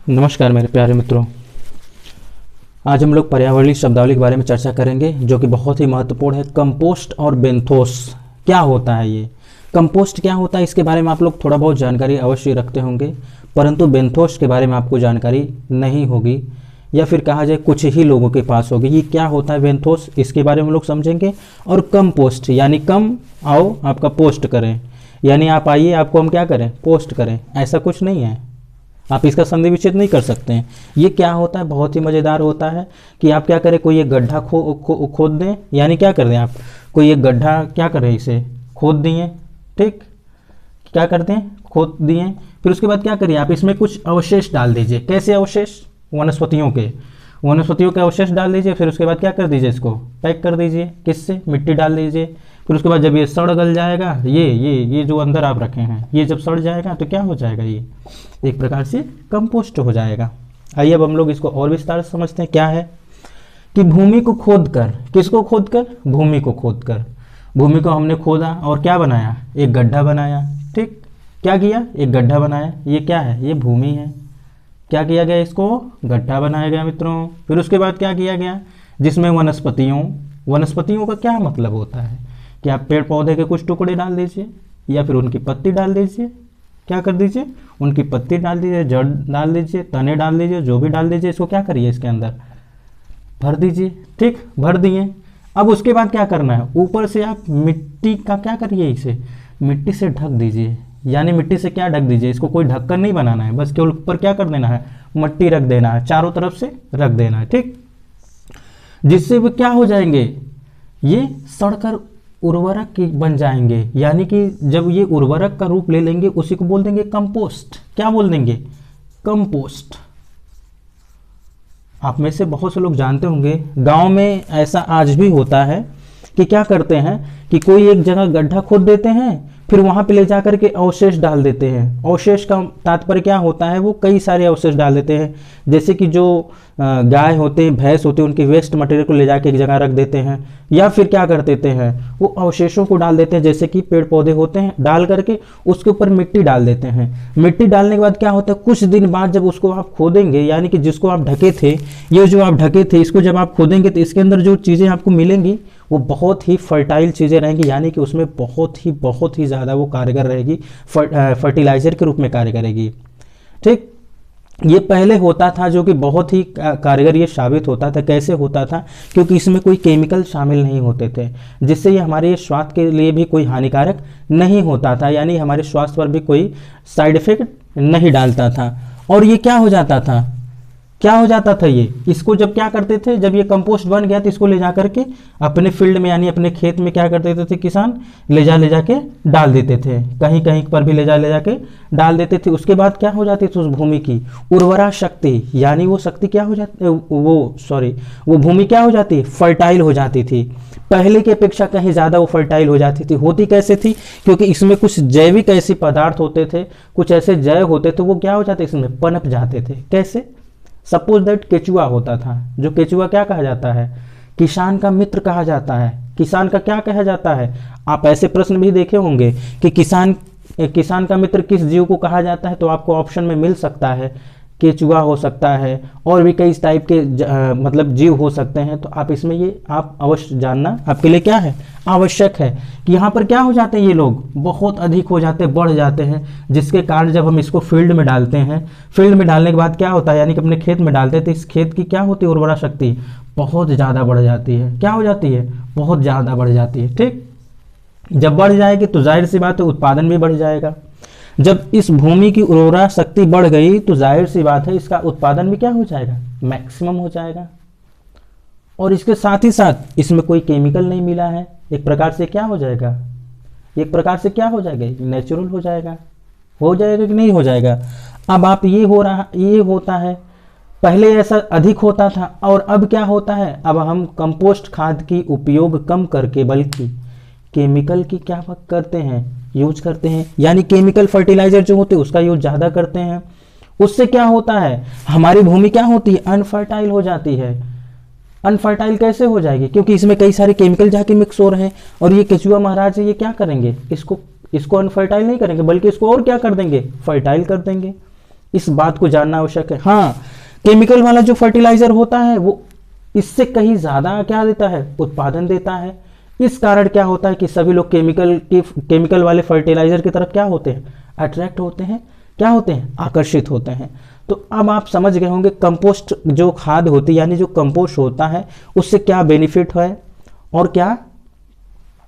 नमस्कार मेरे प्यारे मित्रों। आज हम लोग पर्यावरणीय शब्दावली के बारे में चर्चा करेंगे जो कि बहुत ही महत्वपूर्ण है। कंपोस्ट और बेंथोस क्या होता है, ये कंपोस्ट क्या होता है इसके बारे में आप लोग थोड़ा बहुत जानकारी अवश्य रखते होंगे, परंतु बेंथोस के बारे में आपको जानकारी नहीं होगी या फिर कहा जाए कुछ ही लोगों के पास होगी। ये क्या होता है बेंथोस, इसके बारे में हम लोग समझेंगे। और कंपोस्ट यानी कम आओ आपका पोस्ट करें, यानी आप आइए आपको हम क्या करें, पोस्ट करें, ऐसा कुछ नहीं है। आप इसका संधि विच्छेद नहीं कर सकते हैं। ये क्या होता है, बहुत ही मज़ेदार होता है कि आप क्या करें, कोई एक गड्ढा खोद दें, यानी क्या कर दें आप, कोई एक गड्ढा क्या करें, इसे खोद दिए, ठीक, क्या करते हैं, खोद दिए। फिर उसके बाद क्या करिए, आप इसमें कुछ अवशेष डाल दीजिए। कैसे अवशेष, वनस्पतियों के अवशेष डाल दीजिए। फिर उसके बाद क्या कर दीजिए, इसको पैक कर दीजिए, किससे, मिट्टी डाल दीजिए। फिर उसके बाद जब ये सड़ गल जाएगा, ये जो अंदर आप रखे हैं, ये जब सड़ जाएगा तो क्या हो जाएगा, ये एक प्रकार से कंपोस्ट हो जाएगा। आइए अब हम लोग इसको और विस्तार से समझते हैं। क्या है कि भूमि को खोदकर, किसको खोदकर, भूमि को खोदकर, भूमि को हमने खोदा और क्या बनाया, एक गड्ढा बनाया, ठीक, क्या किया, एक गड्ढा बनाया। ये क्या है, ये भूमि है। क्या किया गया, इसको गड्ढा बनाया गया मित्रों। फिर उसके बाद क्या किया गया, जिसमें वनस्पतियों का क्या मतलब होता है कि आप पेड़ पौधे के कुछ टुकड़े डाल दीजिए या फिर उनकी पत्ती डाल दीजिए, क्या कर दीजिए, उनकी पत्ती डाल दीजिए, जड़ डाल दीजिए, तने डाल दीजिए, जो भी डाल दीजिए, इसको क्या करिए, इसके अंदर भर दीजिए, ठीक, भर दिए। अब उसके बाद क्या करना है, ऊपर से आप मिट्टी का क्या करिए, इसे मिट्टी से ढक दीजिए। यानी मिट्टी से क्या ढक दीजिए, इसको कोई ढक्कन नहीं बनाना है, बस केवल ऊपर क्या कर देना है, मट्टी रख देना है, चारों तरफ से रख देना है, ठीक, जिससे वो क्या हो जाएंगे, ये सड़कर उर्वरक बन जाएंगे। यानी कि जब ये उर्वरक का रूप ले लेंगे उसी को बोल देंगे कंपोस्ट। क्या बोल देंगे, कंपोस्ट। आप में से बहुत से लोग जानते होंगे, गांव में ऐसा आज भी होता है कि क्या करते हैं कि कोई एक जगह गड्ढा खोद देते हैं, फिर वहां पे ले जाकर के अवशेष डाल देते हैं। अवशेष का तात्पर्य क्या होता है, वो कई सारे अवशेष डाल देते हैं, जैसे कि जो गाय होते हैं, भैंस होते हैं, उनके वेस्ट मटेरियल को ले जाके एक जगह रख देते हैं, या फिर क्या कर देते हैं, वो अवशेषों को डाल देते हैं, जैसे कि पेड़ पौधे होते हैं, डाल करके उसके ऊपर मिट्टी डाल देते हैं। मिट्टी डालने के बाद क्या होता है, कुछ दिन बाद जब उसको आप खोदेंगे, यानी कि जिसको आप ढके थे, ये जो आप ढके थे, इसको जब आप खोदेंगे तो इसके अंदर जो चीज़ें आपको मिलेंगी वो बहुत ही फर्टाइल चीज़ें रहेंगी, यानी कि उसमें बहुत ही ज़्यादा वो कारगर रहेगी, फर्टिलाइजर के रूप में कार्य करेगी, ठीक। ये पहले होता था जो कि बहुत ही कारगर ये साबित होता था। कैसे होता था, क्योंकि इसमें कोई केमिकल शामिल नहीं होते थे, जिससे ये हमारे स्वास्थ्य के लिए भी कोई हानिकारक नहीं होता था, यानी हमारे स्वास्थ्य पर भी कोई साइड इफेक्ट नहीं डालता था। और ये क्या हो जाता था, ये इसको जब क्या करते थे, जब ये कंपोस्ट बन गया तो इसको ले जा करके अपने फील्ड में, यानी अपने खेत में क्या कर देते थे किसान, ले जा के डाल देते थे, कहीं कहीं पर भी ले जा के डाल देते थे। उसके बाद क्या हो जाती थी, उस भूमि की उर्वरा शक्ति, यानी वो शक्ति क्या हो जाती, वो भूमि क्या हो जाती, फर्टाइल हो जाती थी। पहले की अपेक्षा कहीं ज़्यादा वो फर्टाइल हो जाती थी। होती कैसे थी, क्योंकि इसमें कुछ जैविक ऐसे पदार्थ होते थे, कुछ ऐसे जैव होते थे, वो क्या हो जाते, इसमें पनप जाते थे। कैसे, सपोज दैट केचुआ होता था, जो केचुआ क्या कहा जाता है, किसान का मित्र कहा जाता है। किसान का क्या कहा जाता है, आप ऐसे प्रश्न भी देखे होंगे कि किसान का मित्र किस जीव को कहा जाता है, तो आपको ऑप्शन में मिल सकता है, केचुआ हो सकता है और भी कई टाइप के मतलब जीव हो सकते हैं। तो आप इसमें ये आप अवश्य जानना आपके लिए क्या है, आवश्यक है कि यहाँ पर क्या हो जाते हैं, ये लोग बहुत अधिक हो जाते हैं, बढ़ जाते हैं, जिसके कारण जब हम इसको फील्ड में डालते हैं, फील्ड में डालने के बाद क्या होता है, यानी कि अपने खेत में डालते हैं, तो इस खेत की क्या होती है, उर्वरा शक्ति बहुत ज़्यादा बढ़ जाती है। क्या हो जाती है, बहुत ज़्यादा बढ़ जाती है, ठीक। जब बढ़ जाएगी तो जाहिर सी बात है उत्पादन भी बढ़ जाएगा। जब इस भूमि की उर्वरा शक्ति बढ़ गई तो जाहिर सी बात है इसका उत्पादन भी क्या हो जाएगा, मैक्सिमम हो जाएगा। और इसके साथ ही साथ इसमें कोई केमिकल नहीं मिला है, एक प्रकार से क्या हो जाएगा, नेचुरल हो जाएगा कि नहीं हो जाएगा। अब आप ये होता है, पहले ऐसा अधिक होता था और अब क्या होता है, अब हम कंपोस्ट खाद की उपयोग कम करके बल्कि केमिकल की क्या करते हैं, यूज करते हैं, यानी केमिकल फर्टिलाइजर जो होते हैं उसका यूज ज़्यादा करते हैं। उससे क्या होता है, हमारी भूमि क्या होती है, अनफर्टाइल हो जाती है। अनफर्टाइल कैसे हो जाएगी, क्योंकि इसमें कई सारे केमिकल जाके मिक्स हो रहे हैं। और ये केचुआ महाराज ये क्या करेंगे, इसको अनफर्टाइल नहीं करेंगे बल्कि इसको और क्या कर देंगे, फर्टाइल कर देंगे। इस बात को जानना आवश्यक है। हाँ, केमिकल वाला जो फर्टिलाइजर होता है वो इससे कहीं ज्यादा क्या देता है, उत्पादन देता है। इस कारण क्या होता है कि सभी लोग केमिकल वाले फर्टिलाइजर की तरफ क्या होते हैं, अट्रैक्ट होते हैं, क्या होते हैं, आकर्षित होते हैं। तो अब आप समझ गए होंगे कंपोस्ट जो खाद होती है, यानी जो कंपोस्ट होता है, उससे क्या बेनिफिट है और क्या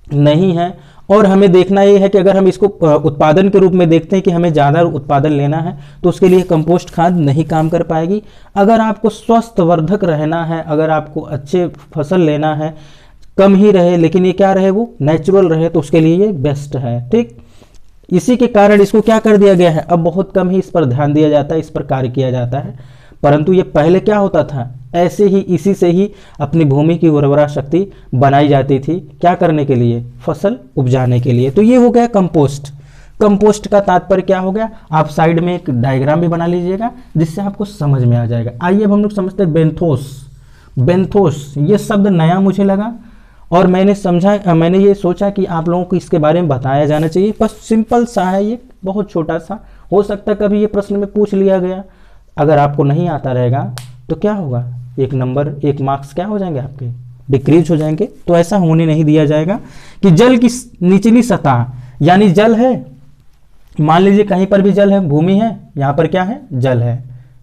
नहीं है। और हमें देखना ये है कि अगर हम इसको उत्पादन के रूप में देखते हैं कि हमें ज़्यादा उत्पादन लेना है, तो उसके लिए कंपोस्ट खाद नहीं काम कर पाएगी। अगर आपको स्वस्थ वर्धक रहना है, अगर आपको अच्छे फसल लेना है, कम ही रहे लेकिन ये क्या रहे, वो नेचुरल रहे, तो उसके लिए ये बेस्ट है। ठीक, इसी के कारण इसको क्या कर दिया गया है, अब बहुत कम ही इस पर ध्यान दिया जाता है, इस पर कार्य किया जाता है। परंतु ये पहले क्या होता था, ऐसे ही इसी से ही अपनी भूमि की उर्वरा शक्ति बनाई जाती थी, क्या करने के लिए, फसल उपजाने के लिए। तो ये हो गया कंपोस्ट। कंपोस्ट का तात्पर्य क्या हो गया, आप साइड में एक डायग्राम भी बना लीजिएगा जिससे आपको समझ में आ जाएगा। आइए अब हम लोग समझते हैं बेंथोस। बेंथोस ये शब्द नया मुझे लगा और मैंने ये सोचा कि आप लोगों को इसके बारे में बताया जाना चाहिए। बस सिंपल सा है ये, बहुत छोटा सा, हो सकता है कभी ये प्रश्न में पूछ लिया गया। अगर आपको नहीं आता रहेगा तो क्या होगा, एक नंबर, एक मार्क्स क्या हो जाएंगे आपके, डिक्रीज हो जाएंगे। तो ऐसा होने नहीं दिया जाएगा कि जल की निचली सतह, यानी जल है, मान लीजिए कहीं पर भी जल है, भूमि है, यहाँ पर क्या है, जल है।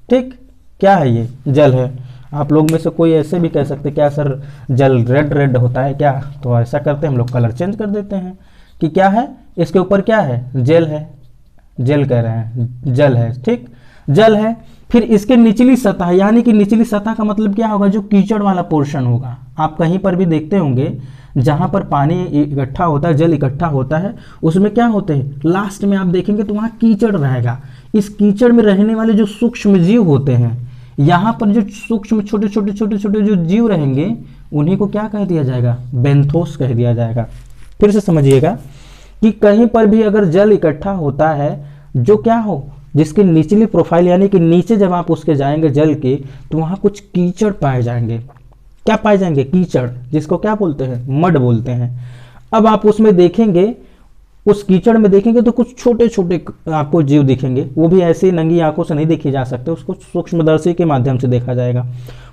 ठीक, क्या है ये, जल है। आप लोग में से कोई ऐसे भी कह सकते क्या सर जल रेड रेड होता है क्या, तो ऐसा करते हैं हम लोग, कलर चेंज कर देते हैं कि क्या है, इसके ऊपर क्या है, जेल है, जेल कह रहे हैं, जल है। ठीक, जल है। फिर इसके निचली सतह, यानी कि निचली सतह का मतलब क्या होगा, जो कीचड़ वाला पोर्शन होगा। आप कहीं पर भी देखते होंगे जहां पर पानी इकट्ठा होता है, जल इकट्ठा होता है, उसमें क्या होते हैं, लास्ट में आप देखेंगे तो वहां कीचड़ रहेगा। इस कीचड़ में रहने वाले जो सूक्ष्म जीव होते हैं, यहाँ पर जो सूक्ष्म छोटे छोटे छोटे छोटे जो जीव रहेंगे, उन्हीं को क्या कह दिया जाएगा, बेंथोस कह दिया जाएगा। फिर से समझिएगा कि कहीं पर भी अगर जल इकट्ठा होता है, जो क्या हो, जिसकी निचली प्रोफाइल, यानी कि नीचे जब आप उसके जाएंगे जल के, तो वहां कुछ कीचड़ पाए जाएंगे। क्या पाए जाएंगे, कीचड़, जिसको क्या बोलते हैं, मड बोलते हैं। अब आप उसमें देखेंगे, उस कीचड़ में देखेंगे तो कुछ छोटे छोटे आपको जीव दिखेंगे, वो भी ऐसे नंगी आंखों से नहीं देखे जा सकते, उसको सूक्ष्मदर्शी के माध्यम से देखा जाएगा।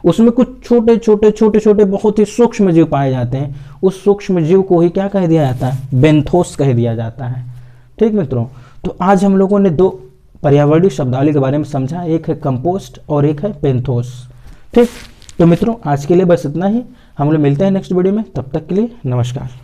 उसमें कुछ छोटे छोटे छोटे छोटे बहुत ही सूक्ष्म जीव पाए जाते हैं। उस सूक्ष्म जीव को ही क्या कह दिया जाता है, बेंथोस कह दिया जाता है। ठीक मित्रों, तो आज हम लोगों ने दो पर्यावरणीय शब्दावली के बारे में समझा, एक है कंपोस्ट और एक है बेंथोस। ठीक, तो मित्रों आज के लिए बस इतना ही, हम लोग मिलते हैं नेक्स्ट वीडियो में, तब तक के लिए नमस्कार।